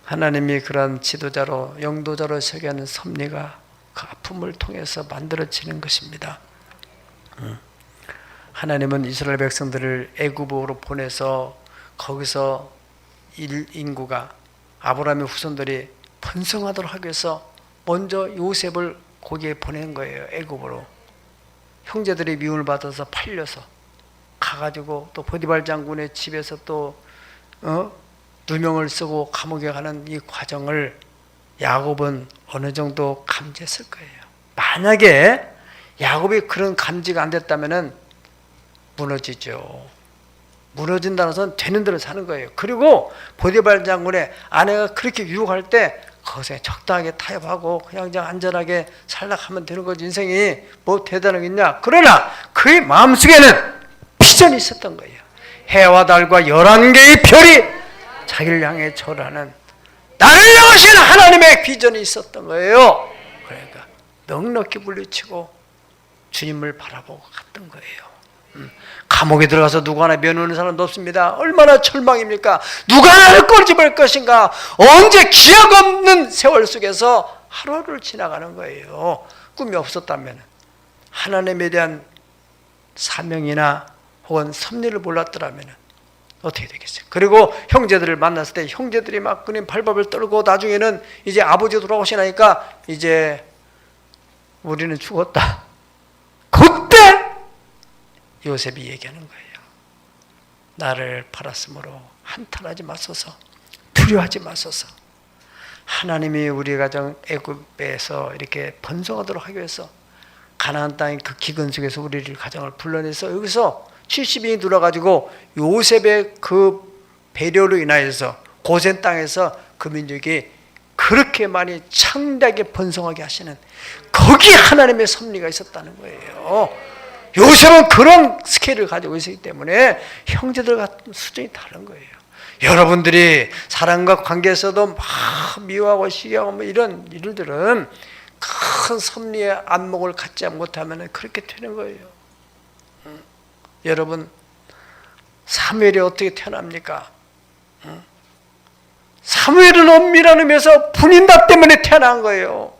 하나님이 그런 지도자로 영도자로 서게 하는 섭리가 그 아픔을 통해서 만들어지는 것입니다. 하나님은 이스라엘 백성들을 애굽으로 보내서 거기서 인구가 아브라함의 후손들이 번성하도록 하기 위해서 먼저 요셉을 거기에 보낸 거예요. 애굽으로. 형제들이 미움을 받아서 팔려서 가가지고 또 보디발 장군의 집에서 또 누명을 쓰고 감옥에 가는 이 과정을 야곱은 어느 정도 감지했을 거예요. 만약에 야곱이 그런 감지가 안 됐다면은 무너지죠. 무너진다는 것은 되는 대로 사는 거예요. 그리고 보디발 장군의 아내가 그렇게 유혹할 때 거기서 적당하게 타협하고 그냥 안전하게 살락하면 되는 거지. 인생이 뭐 대단하겠냐. 그러나 그의 마음속에는 비전이 있었던 거예요. 해와 달과 11개의 별이 자기를 향해 절하는 나를 향하신 하나님의 비전이 있었던 거예요. 그러니까 넉넉히 물리치고 주님을 바라보고 갔던 거예요. 감옥에 들어가서 누구 하나 면하는 사람도 없습니다. 얼마나 절망입니까? 누가 나를 꼬집을 것인가? 언제 기약 없는 세월 속에서 하루하루를 지나가는 거예요. 꿈이 없었다면 하나님에 대한 사명이나 혹은 섭리를 몰랐더라면 어떻게 되겠어요? 그리고 형제들을 만났을 때 형제들이 막 그냥 발버둥 떨고 나중에는 이제 아버지 돌아오시나니까 이제 우리는 죽었다. 그때 요셉이 얘기하는 거예요. 나를 팔았으므로 한탄하지 마소서, 두려워하지 마소서. 하나님이 우리 가정 애굽에서 이렇게 번성하도록 하기 위해서 가나안 땅의 그 기근 속에서 우리를 가정을 불러내서 여기서 70인이 들어가지고 요셉의 그 배려로 인하여서 고센 땅에서 그 민족이 그렇게 많이 창대하게 번성하게 하시는 거기에 하나님의 섭리가 있었다는 거예요. 요셉은 그런 스케일을 가지고 있기 때문에 형제들 같은 수준이 다른 거예요. 여러분들이 사랑과 관계에서도 막 미워하고 시기하고 뭐 이런 일들은 큰 섭리의 안목을 갖지 못하면 그렇게 되는 거예요. 여러분, 사무엘이 어떻게 태어납니까? 사무엘은 엄밀한 의미에서 분인다 때문에 태어난 거예요.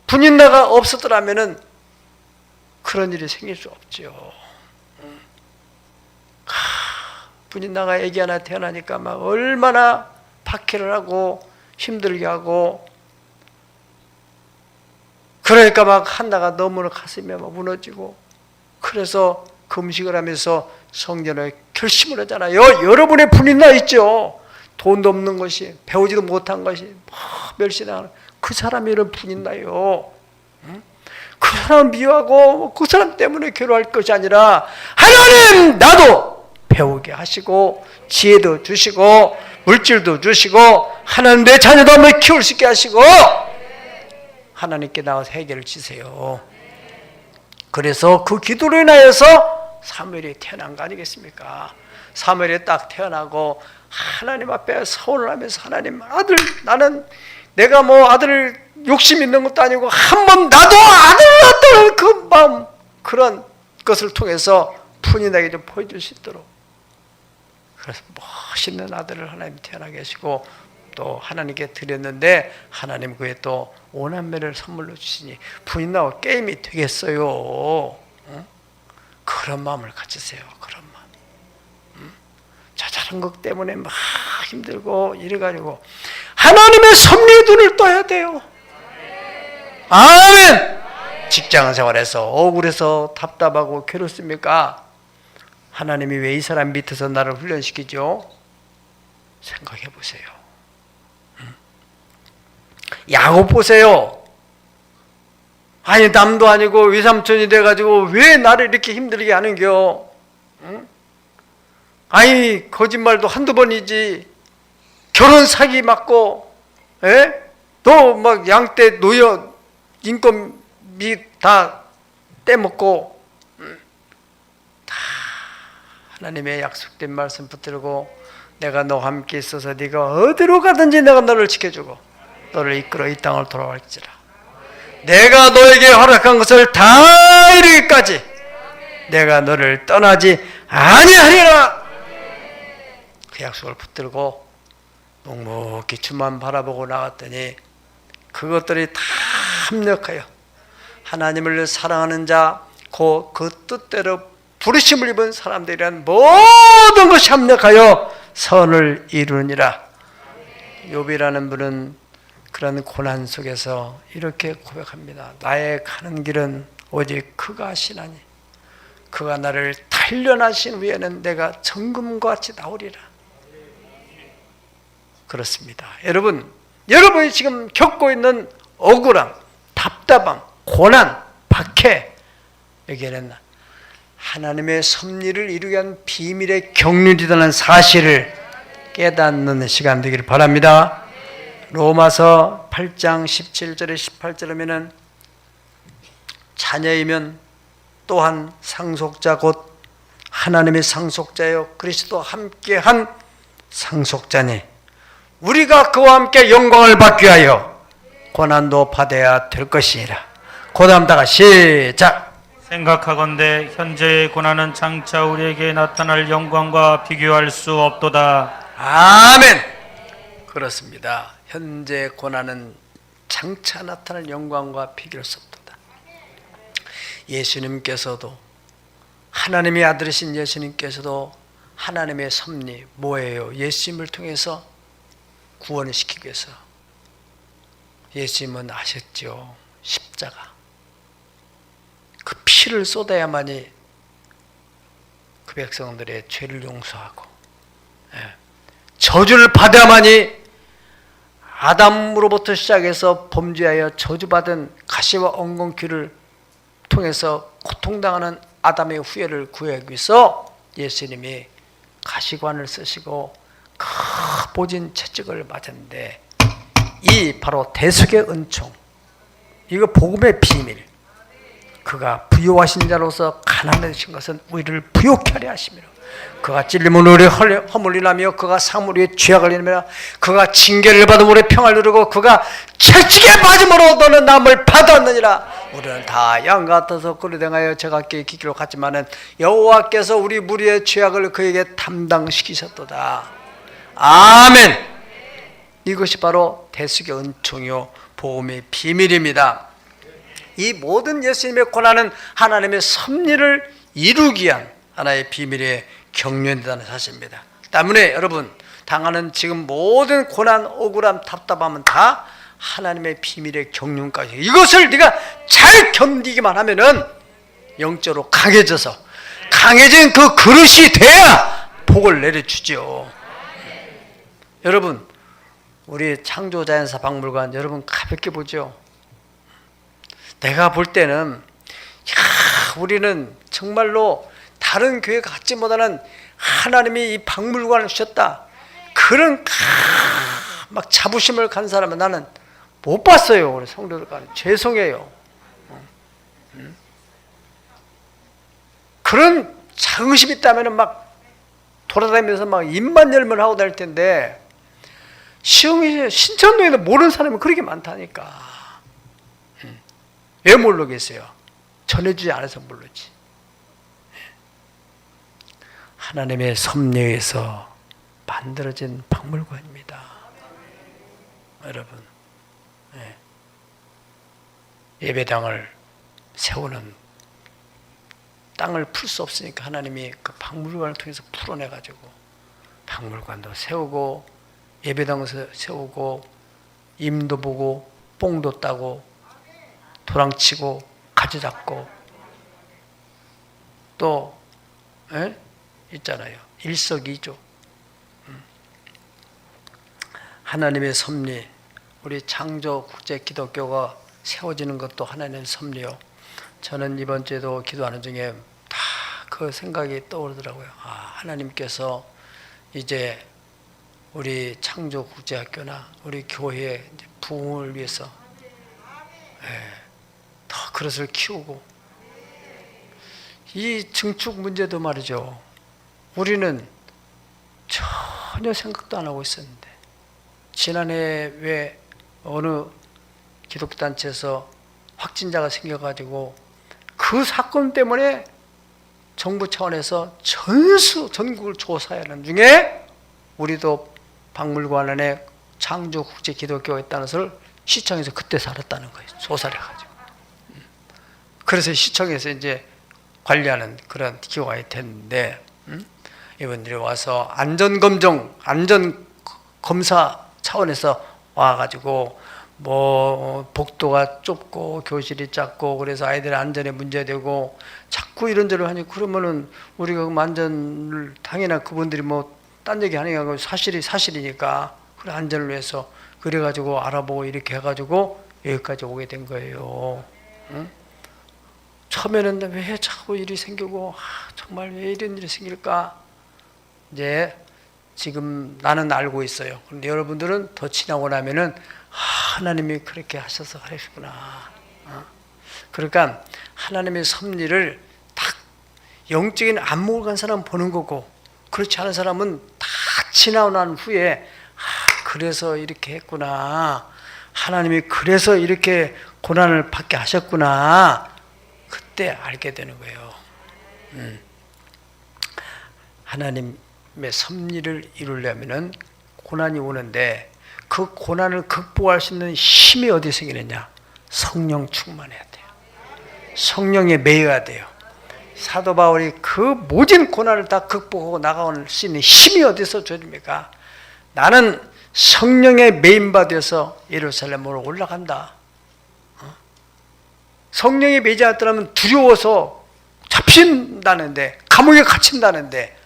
분인다가 없었더라면은 그런 일이 생길 수 없죠. 분인다가 애기 하나 태어나니까 막 얼마나 박해를 하고 힘들게 하고, 그러니까 막 한나가 너무나 가슴이 막 무너지고, 그래서 금식을 하면서 성전에 결심을 하잖아요. 여러분의 분인다 있죠. 돈도 없는 것이, 배우지도 못한 것이 막 멸시당하는 그 사람이 이런 분인다요. 그 사람 미워하고 그 사람 때문에 괴로워할 것이 아니라 하나님 나도 배우게 하시고 지혜도 주시고 물질도 주시고 하나님 내 자녀도 한번 키울 수 있게 하시고 하나님께 나와서 해결을 지세요. 그래서 그 기도로 인하여서 사무엘이 태어난 거 아니겠습니까? 사무엘이 딱 태어나고 하나님 앞에 서원을 하면서 하나님 아들, 나는 내가 뭐 아들 욕심 있는 것도 아니고 한번 나도 아들 낳았다는 그 마음, 그런 것을 통해서 분인에게 좀 보여줄 수 있도록, 그래서 멋있는 아들을 하나님 태어나게 하시고 또 하나님께 드렸는데 하나님 그에 또 오남매를 선물로 주시니 부인하고 게임이 되겠어요. 그런 마음을 가지세요. 그런 마음. 자잘한 것 때문에 막 힘들고 이래가지고 하나님의 섭리의 눈을 떠야 돼요. 아멘. 직장 생활에서 억울해서 답답하고 괴롭습니까? 하나님이 왜 이 사람 밑에서 나를 훈련시키죠? 생각해 보세요. 야곱 보세요. 아니 남도 아니고 외삼촌이 돼가지고 왜 나를 이렇게 힘들게 하는겨? 아니 거짓말도 한두 번이지. 결혼 사기 맞고, 또 막 양떼 노여 인건비 다 떼먹고, 다 하나님의 약속된 말씀 붙들고 내가 너와 함께 있어서 네가 어디로 가든지 내가 너를 지켜주고 너를 이끌어 이 땅을 돌아갈지라. 내가 너에게 허락한 것을 다 이루기까지 내가 너를 떠나지 아니하리라. 그 약속을 붙들고 묵묵히 주만 바라보고 나갔더니 그것들이 다 합력하여 하나님을 사랑하는 자, 그 뜻대로 부르심을 입은 사람들이란 모든 것이 합력하여 선을 이루니라. 욥이라는 분은 그런 고난 속에서 이렇게 고백합니다. 나의 가는 길은 오직 그가 하시나니 그가 나를 단련하신 후에는 내가 정금과 같이 나오리라. 그렇습니다. 여러분이 지금 겪고 있는 억울함, 답답함, 고난, 박해, 여기에는 하나님의 섭리를 이루기 위한 비밀의 경륜이라는 사실을 깨닫는 시간 되기를 바랍니다. 로마서 8장 17절에 18절에 보면 자녀이면 또한 상속자 곧 하나님의 상속자여 그리스도와 함께한 상속자니 우리가 그와 함께 영광을 받기 위하여 고난도 받아야 될 것이니라. 그 다음 다가 시작. 생각하건대 현재의 고난은 장차 우리에게 나타날 영광과 비교할 수 없도다. 아멘. 그렇습니다. 현재 고난은 장차 나타날 영광과 비교할 수 없도다. 예수님께서도 하나님의 아들이신 예수님께서도 하나님의 섭리 뭐예요? 예수님을 통해서 구원을 시키기 위해서 예수님은 아셨죠. 십자가 그 피를 쏟아야만이 그 백성들의 죄를 용서하고 저주를 받아야만이 아담으로부터 시작해서 범죄하여 저주받은 가시와 엉겅퀴를 통해서 고통당하는 아담의 후예를 구하기 위해서 예수님이 가시관을 쓰시고 보진 채찍을 맞았는데 이 바로 대속의 은총, 이거 복음의 비밀, 그가 부요하신 자로서 가난해진 것은 우리를 부요케 하려 하심이라. 그가 찔림은 우리 허물리라며 그가 상물 위에 죄악을 이르며 그가 징계를 받음 우리 평화를 누르고 그가 채찍에 빠짐으로 너는 남을 받았느니라. 우리는 다 양 같아서 꼴을 행하여 제각기 기기로 갔지만은 여호와께서 우리 무리의 죄악을 그에게 담당시키셨도다. 아멘. 이것이 바로 대속의 은총이요 복음의 비밀입니다. 이 모든 예수님의 고난은 하나님의 섭리를 이루기 위한 하나의 비밀의 경륜이라는 사실입니다. 때문에 여러분 당하는 지금 모든 고난, 억울함, 답답함은 다 하나님의 비밀의 경륜까지, 이것을 네가 잘 견디기만 하면은 영적으로 강해져서 강해진 그 그릇이 돼야 복을 내려주죠. 여러분 우리 창조자연사 박물관 여러분 가볍게 보죠. 내가 볼 때는 우리는 정말로 다른 교회 갖지 못하는 하나님이 이 박물관을 주셨다, 그런 막 자부심을 간 사람은 나는 못 봤어요. 우리 성도들 간에 죄송해요. 그런 자긍심이 있다면 막 돌아다니면서 막 입만 열면 하고 다닐 텐데 신천동에도 모르는 사람이 그렇게 많다니까. 왜 모르겠어요? 전해주지 않아서 모르지. 하나님의 섭리에서 만들어진 박물관입니다. 여러분, 예배당을 세우는 땅을 풀 수 없으니까 하나님이 그 박물관을 통해서 풀어내가지고 박물관도 세우고 예배당을 세우고 임도 보고 뽕도 따고 도랑치고 가지 잡고 또 있잖아요. 일석이조. 하나님의 섭리, 우리 창조 국제 기독교가 세워지는 것도 하나님의 섭리요. 저는 이번 주에도 기도하는 중에 다 그 생각이 떠오르더라고요. 하나님께서 이제 우리 창조 국제학교나 우리 교회의 부흥을 위해서 더 그릇을 키우고, 이 증축 문제도 말이죠. 우리는 전혀 생각도 안 하고 있었는데, 지난해 왜 어느 기독교 단체에서 확진자가 생겨가지고 그 사건 때문에 정부 차원에서 전국을 조사하는 중에 우리도 박물관에 창조국제기독교가 있다는 것을 시청에서 그때 살았다는 거예요. 조사를 해가지고. 그래서 시청에서 이제 관리하는 그런 기구가 됐는데, 이분들이 와서 안전검사 차원에서 와가지고 뭐 복도가 좁고 교실이 작고 그래서 아이들 안전에 문제되고 자꾸 이런저런 하니, 그러면은 우리가 그 안전을 당연히 그분들이 뭐 딴 얘기 하는 게 아니고 사실이니까 그 안전을 위해서 그래가지고 알아보고 이렇게 해가지고 여기까지 오게 된 거예요. 응? 처음에는 왜 자꾸 일이 생기고 정말 왜 이런 일이 생길까? 이제 지금 나는 알고 있어요. 그런데 여러분들은 더 지나고 나면은 하나님이 그렇게 하셔서 그러시구나. 그러니까 하나님의 섭리를 딱 영적인 안목을 간 사람은 보는 거고, 그렇지 않은 사람은 다 지나고 난 후에 그래서 이렇게 했구나, 하나님이 그래서 이렇게 고난을 받게 하셨구나, 그때 알게 되는 거예요. 하나님의 섭리를 이루려면은 고난이 오는데, 그 고난을 극복할 수 있는 힘이 어디 생기느냐? 성령 충만해야 돼요. 성령에 매여야 돼요. 사도 바울이 그 모든 고난을 다 극복하고 나갈 수 있는 힘이 어디서 줘줍니까? 나는 성령에 매임받아서 예루살렘으로 올라간다. 성령에 매이지 않았더라면 두려워서 잡힌다는데, 감옥에 갇힌다는데,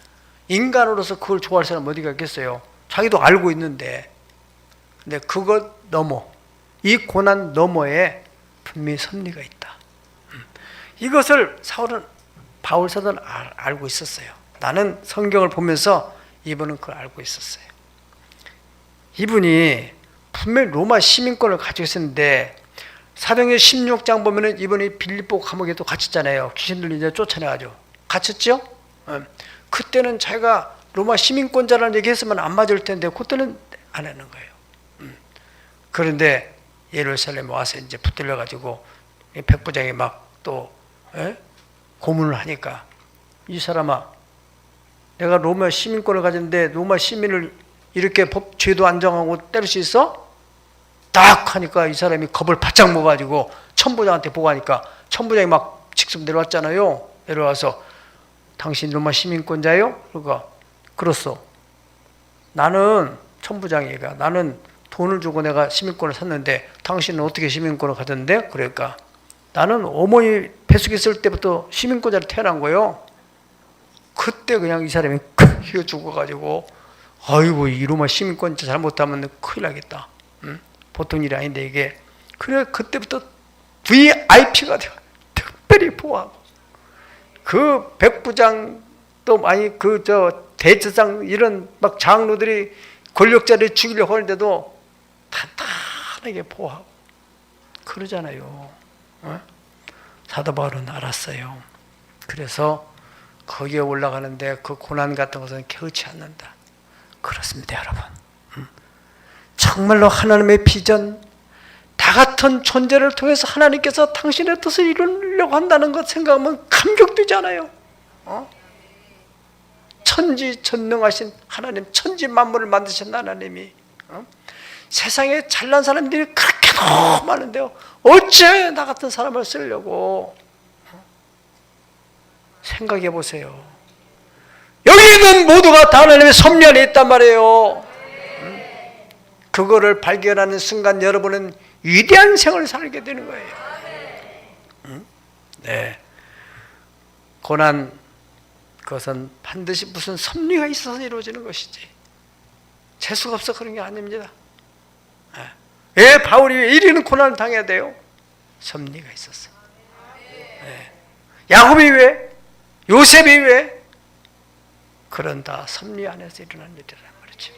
인간으로서 그걸 좋아할 사람 어디가 있겠어요? 자기도 알고 있는데. 근데 그것 넘어, 이 고난 너머에 분명히 섭리가 있다. 이것을 바울 사도는 알고 있었어요. 나는 성경을 보면서 이분은 그걸 알고 있었어요. 이분이 분명히 로마 시민권을 가지고 있었는데, 사도행전 16장 보면은 이분이 빌립보 감옥에도 갇혔잖아요. 귀신들 이제 쫓아내가지고 갇혔죠? 그때는 자기가 로마 시민권자라는 얘기했으면 안 맞을 텐데 그때는 안 하는 거예요. 그런데 예루살렘에 와서 이제 붙들려가지고 백부장이 막 또 고문을 하니까, 이 사람아, 내가 로마 시민권을 가졌는데 로마 시민을 이렇게 죄도 안 정하고 때릴 수 있어? 딱 하니까 이 사람이 겁을 바짝 먹어가지고 천부장한테 보고하니까 천부장이 막 직접 내려왔잖아요. 내려와서 당신 로마 시민권자예요? 그러니까 그렇소. 나는 천부장이가 나는 돈을 주고 내가 시민권을 샀는데 당신은 어떻게 시민권을 가졌는데? 그러니까 나는 어머니 뱃속에 있을 때부터 시민권자로 태어난 거예요. 그때 그냥 이 사람이 휘어 죽어가지고, 아이고 이 로마 시민권자 잘못하면 큰일 나겠다. 보통 일이 아닌데 이게. 그래 그때부터 VIP가 되어 특별히 보호하고, 그 백부장 또 많이 대제사장 이런 막 장로들이 권력자를 죽이려고 하는데도 탄탄하게 보호하고 그러잖아요. 사도 바울은 알았어요. 그래서 거기에 올라가는데 그 고난 같은 것은 개의치 않는다. 그렇습니다, 여러분. 정말로 하나님의 비전, 다 같은 존재를 통해서 하나님께서 당신의 뜻을 이루려고 한다는 것 생각하면 감격되잖아요. 천지전능하신 하나님, 천지 만물을 만드신 하나님이 세상에 잘난 사람들이 그렇게 너무 많은데요, 어째 나 같은 사람을 쓰려고? 생각해 보세요. 여기 있는 모두가 다 하나님의 섭리 안에 있단 말이에요. 그거를 발견하는 순간 여러분은 위대한 생을 살게 되는 거예요. 네. 고난, 그것은 반드시 무슨 섭리가 있어서 이루어지는 것이지 재수가 없어 그런 게 아닙니다. 왜 바울이 왜 이리는 고난을 당해야 돼요? 섭리가 있었어. 야곱이 왜? 요셉이 왜? 그런 다 섭리 안에서 일어난 일이란 말이죠.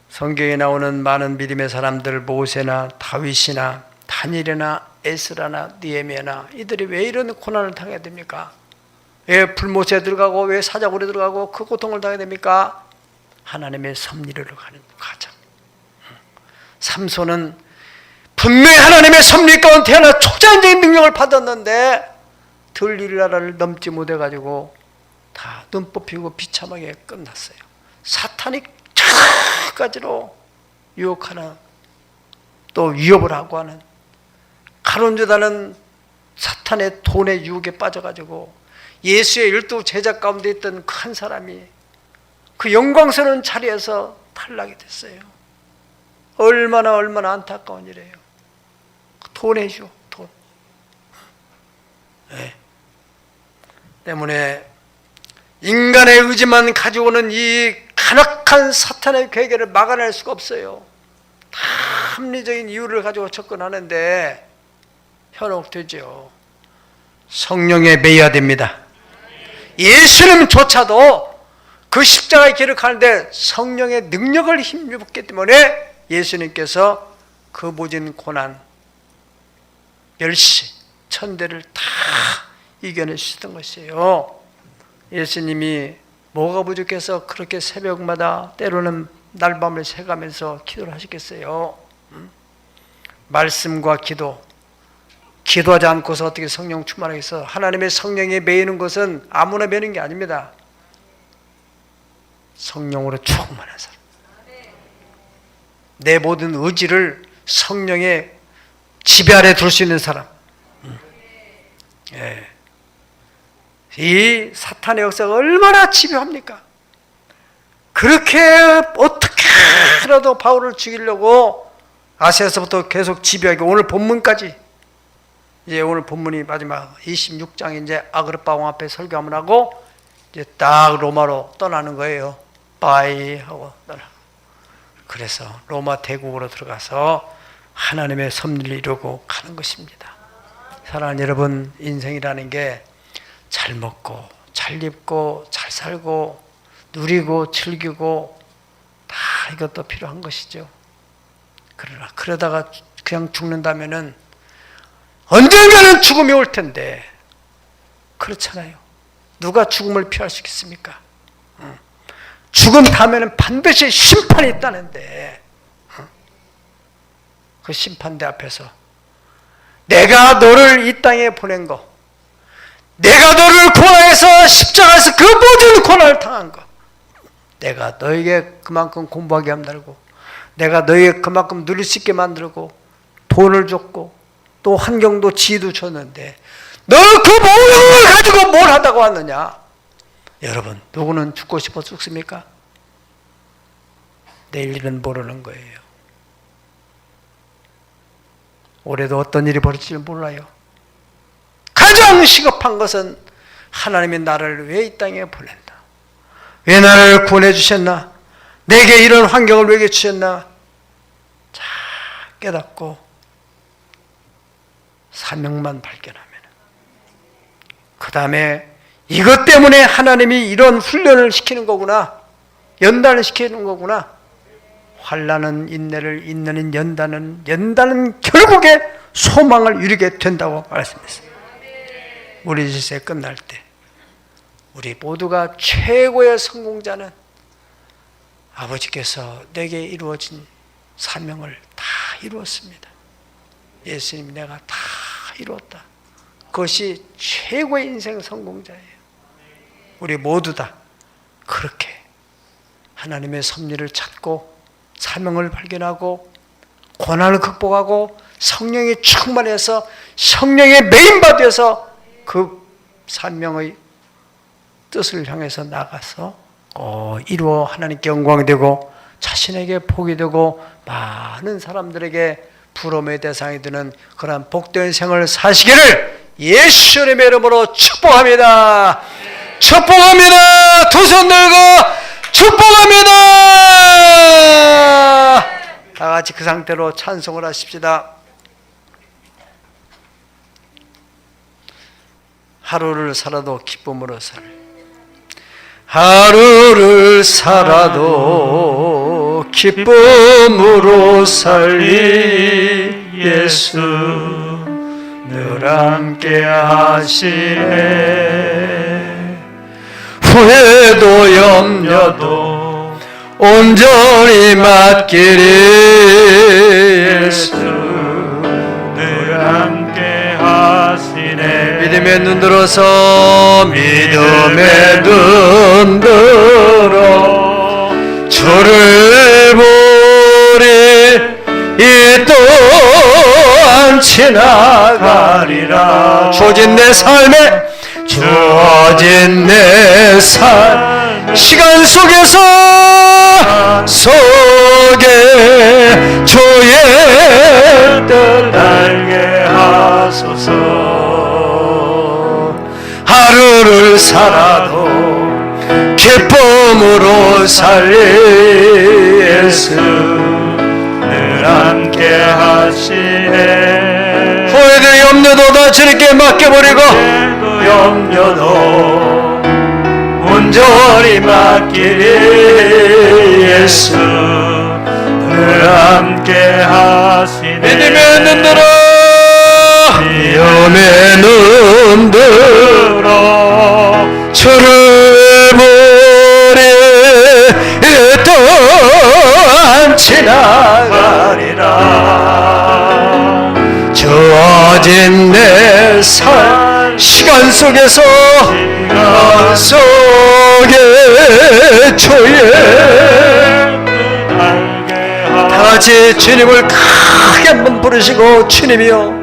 성경에 나오는 많은 믿음의 사람들, 모세나 다윗이나 다니엘이나 에스라나 느헤미야나, 이들이 왜 이런 고난을 당해야 됩니까? 왜 불못에 들어가고 왜 사자굴에 들어가고 그 고통을 당해야 됩니까? 하나님의 섭리를 가는 과정. 삼손은 분명히 하나님의 섭리 가운데 태어나 초자연적인 능력을 받았는데 들릴라를 넘지 못해가지고 다 눈 뽑히고 비참하게 끝났어요. 사탄이 저까지로 유혹하는, 또 위협을 하고 하는, 가론유다는 사탄의 돈의 유혹에 빠져가지고 예수의 12 제자 가운데 있던 큰 사람이 그 영광스러운 자리에서 탈락이 됐어요. 얼마나 안타까운 일이에요. 돈의 유혹, 돈. 네. 때문에 인간의 의지만 가지고는 이 간악한 사탄의 괴계를 막아낼 수가 없어요. 다 합리적인 이유를 가지고 접근하는데 현혹되죠. 성령에 매여야 됩니다. 예수님조차도 그 십자가의 길을 가는데 성령의 능력을 힘입었기 때문에 예수님께서 그 모진 고난, 멸시, 천대를 다 이겨내셨던 것이에요. 예수님이 뭐가 부족해서 그렇게 새벽마다 때로는 날밤을 새가면서 기도를 하셨겠어요? 말씀과 기도하지 않고서 어떻게 성령 충만하겠어? 하나님의 성령에 매이는 것은 아무나 매는 게 아닙니다. 성령으로 충만한 사람, 내 모든 의지를 성령의 지배 아래 둘 수 있는 사람. 예. 이 사탄의 역사가 얼마나 집요합니까? 그렇게 어떻게라도 바울을 죽이려고 아시아에서부터 계속 집요하게, 오늘 본문까지, 이제 오늘 본문이 마지막 26장 이제 아그리파 왕 앞에 설교하면 하고 이제 딱 로마로 떠나는 거예요. 빠이 하고 떠나고. 그래서 로마 대국으로 들어가서 하나님의 섭리를 이루고 가는 것입니다. 사랑하는 여러분, 인생이라는 게 잘 먹고 잘 입고 잘 살고 누리고 즐기고 다 이것도 필요한 것이죠. 그러나 그러다가 그냥 죽는다면은 언젠가는 죽음이 올 텐데, 그렇잖아요. 누가 죽음을 피할 수 있겠습니까? 죽음 다음에는 반드시 심판이 있다는데, 그 심판대 앞에서 내가 너를 이 땅에 보낸 거, 내가 너를 고난해서 십자가에서 그 모든 고난을 당한 거, 내가 너에게 그만큼 공부하게 만들고, 내가 너에게 그만큼 누릴 수 있게 만들고, 돈을 줬고, 또 환경도 지혜도 줬는데 너 그 모든 걸 가지고 뭘 하다고 왔느냐? 여러분, 누구는 죽고 싶어 죽습니까? 내일 일은 모르는 거예요. 올해도 어떤 일이 벌어질지 몰라요. 가장 시급한 것은 하나님이 나를 왜 이 땅에 보낸다, 왜 나를 구원해 주셨나, 내게 이런 환경을 왜 주셨나 잘 깨닫고 사명만 발견하면, 그 다음에 이것 때문에 하나님이 이런 훈련을 시키는 거구나, 연단을 시키는 거구나. 환난은 인내를, 인내는 연단은 결국에 소망을 이루게 된다고 말씀했습니다. 우리 시세 끝날 때 우리 모두가 최고의 성공자는 아버지께서 내게 이루어진 사명을 다 이루었습니다. 예수님, 내가 다 이루었다. 그것이 최고의 인생 성공자예요. 우리 모두 다 그렇게 하나님의 섭리를 찾고 사명을 발견하고 고난을 극복하고 성령이 충만해서 성령의 메인바디에서 그 사명의 뜻을 향해서 나가서 이루어 하나님께 영광이 되고 자신에게 복이 되고 많은 사람들에게 부러움의 대상이 되는 그러한 복된 생을 사시기를 예수님의 이름으로 축복합니다. 축복합니다. 두 손 들고 축복합니다. 다 같이 그 상태로 찬송을 하십시다. 하루를 살아도 기쁨으로 살, 하루를 살아도 기쁨으로 살리 예수 늘 함께 하시네. 후회도 염려도 온전히 맡기리. 예수 늘 함께 하시네. 믿음의 눈 들어서 믿음의 눈 들어 주를 보리. 이 또한 지나가리라. 주어진 내 삶에 주어진 내 삶 시간 속에서 주의 뜻 알게 하소서. 하루를 살아도 기쁨으로 살리. 예수 늘 함께 하시네. 후회도 염려도 다 주님께 맡겨버리고 염려도 온전히 맡기리. 예수 늘 함께 하시네. 믿음의 눈 들어 믿음의 눈 들어 주를 보리. 이 또한 지나가리라. 주어진 내 삶 시간 속에서 주의 다같이 주님을 크게 한번 부르시고, 주님이여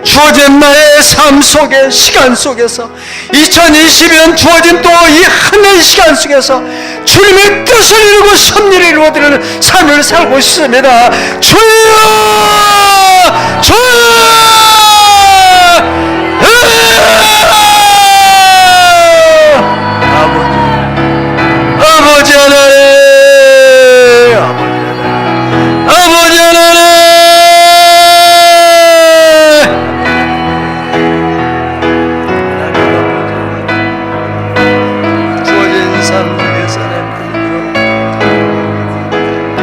주어진 나의 삶 속에 시간 속에서 2020년 주어진 또 이 한 시간 속에서 주님의 뜻을 이루고 섭리를 이루어드리는 삶을 살고 있습니다. 주여 주여 아버지 하나님, 아버지 하나님, 주어진 삶 속에서는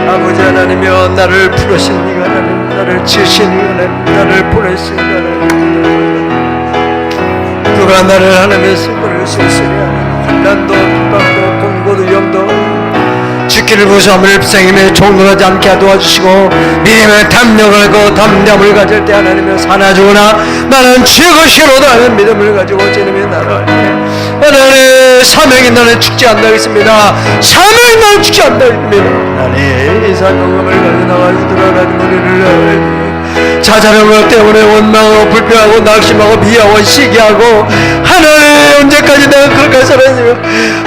아버지 하나님이여 나를 부르신 이가 하나님, 나를 지으신 이가 하나님, 나를 보내신 이가 하나님, 누가 나를 하나님의 승부를 쓸으리 하나님. 환난도 핍박도 공고도 염도 죽기를 무서움을 생임에 종론하지 않게 도와주시고, 믿음의 담력을 그 담담을 가질 때 하나님의 사나 죽으나 나는 죽으시로다 하는 믿음을 가지고 주님의 나를 하나님 사명이 나는 죽지 않다 했습니다. 사명이 나는 죽지 않다 했습니다. 하나님 이 사명감을 가지고 나가시도록 하나님 우리를 자잘한 것 때문에 원망하고 불평하고 낙심하고 미워하고 시기하고 하나님 언제까지 내가 그렇게 살았으며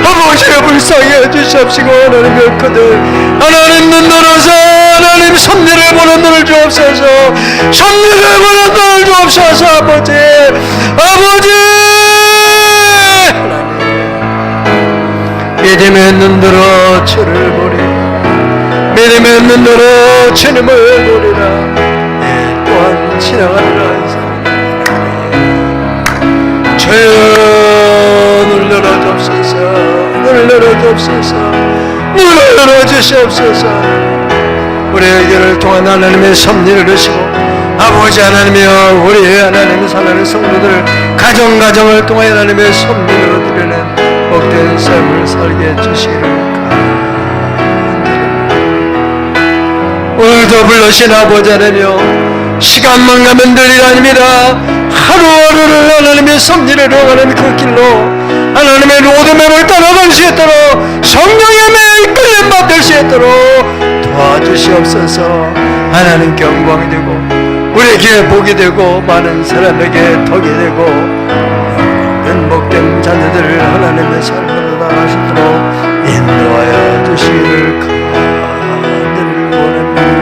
아버지를 불쌍히 해주시옵시고 하나님 그들 하나님 눈 들어서 하나님 섭리를 보는 눈을 주옵소서. 섭리를 보는 눈을 주옵소서. 아버지 믿음의 눈 들어 주를 보리. 믿음의 눈 들어 주님을 보리라. 또한 지나가리라. 주여 눈을 열어주옵소서. 눈을 열어주옵소서. 눈을 열어주시옵소서. 우리의 의견을 통한 하나님의 섭리를 이루시고 아버지 하나님이여 우리의 하나님의 사랑하는 성도들 가정을 통해 하나님의 섭리를 드리는 복된 삶을 살게 해주시기를 오늘도 불러신 아버지 하나님이여 시간만 가면 될 일 아닙니다. 하루하루를 하나님의 섭리를 이루어가는 그 길로 하나님의 로드맵을 따라갈 수 있도록 성령의 매 이끌림 받을 수 있도록 도와주시옵소서. 하나님께 영광이 되고 우리에게 복이 되고 많은 사람에게 덕이 되고 모든 복된 자녀들을 하나님의 삶으로 나가시도록 인도하여 주시기를 간절히 원합니다.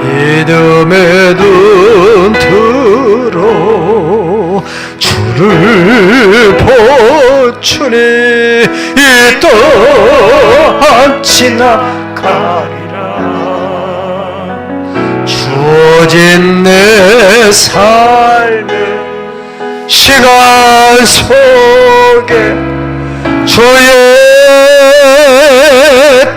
믿음의 눈 들어 주를 보추니 이 또한 지나가리라. 주어진 내 삶의 시간 속에 주의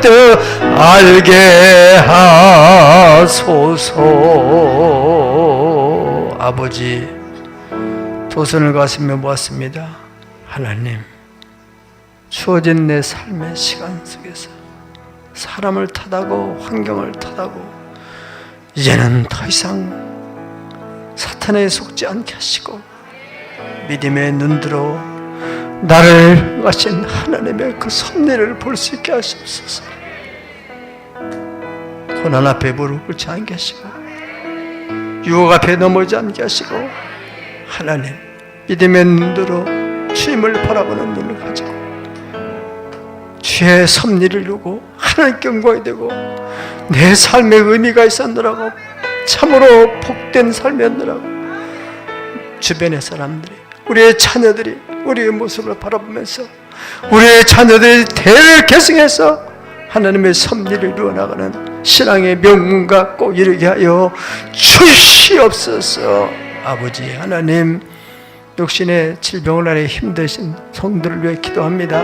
뜻 알게 하소서. 아버지, 도선을 가슴에 모았습니다. 하나님, 주어진 내 삶의 시간 속에서 사람을 탓하고 환경을 탓하고 이제는 더 이상 사탄에 속지 않게 하시고 믿음의 눈들어 나를 가신 하나님의 그 섭리를 볼 수 있게 하시옵소서. 고난 앞에 무릎 꿇지 않게 하시고 유혹 앞에 넘어지지 않게 하시고 하나님 믿음의 눈들어 주님을 바라보는 눈을 가지고 주의 섭리를 이루고 하나님께 영광이 되고 내 삶의 의미가 있었느라고 참으로 복된 삶이었느라고 주변의 사람들이 우리의 자녀들이 우리의 모습을 바라보면서 우리의 자녀들이 대를 계승해서 하나님의 섭리를 이루어나가는 신앙의 명문과 꼭 이루게 하여 주시옵소서. 아버지 하나님, 육신의 질병을 안에 힘드신 성도를 위해 기도합니다.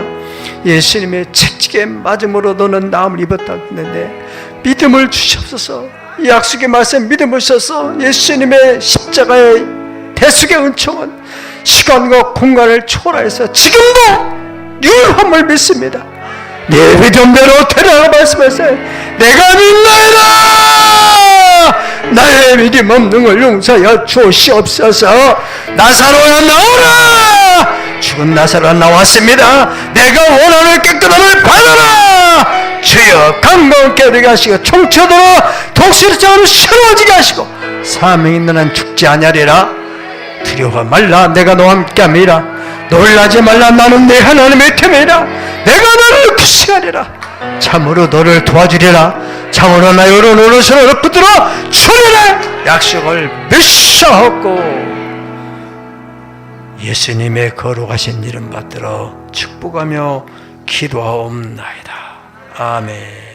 예수님의 채찍에 맞음으로 너는 나음을 입었다 했는데 믿음을 주시옵소서. 이 약속의 말씀 믿음을 주셔서 예수님의 십자가의 대속의 은총은 시간과 공간을 초월해서 지금도 유효함을 믿습니다. 내 믿음대로 되라고 말씀하세요. 내가 믿나이다. 나의 믿음 없는 걸 용서하여 주시옵소서. 나사로야 나오라. 죽은 나사로가 나왔습니다. 내가 원하는 깨끗함을 받아라. 주여 강건케 되게 하시고 총체도 독실적으로 새로워지게 하시고 사명이 있는 한 죽지 아니하리라. 두려워 말라. 내가 너와 함께함이라. 놀라지 말라. 나는 내 하나님의 템이라. 내가 너를 구시하리라. 참으로 너를 도와주리라. 참으로 나의 오른손으로 붙들어 주리라. 약속을 멸시하고 예수님의 거룩하신 이름 받들어 축복하며 기도하옵나이다. 아멘.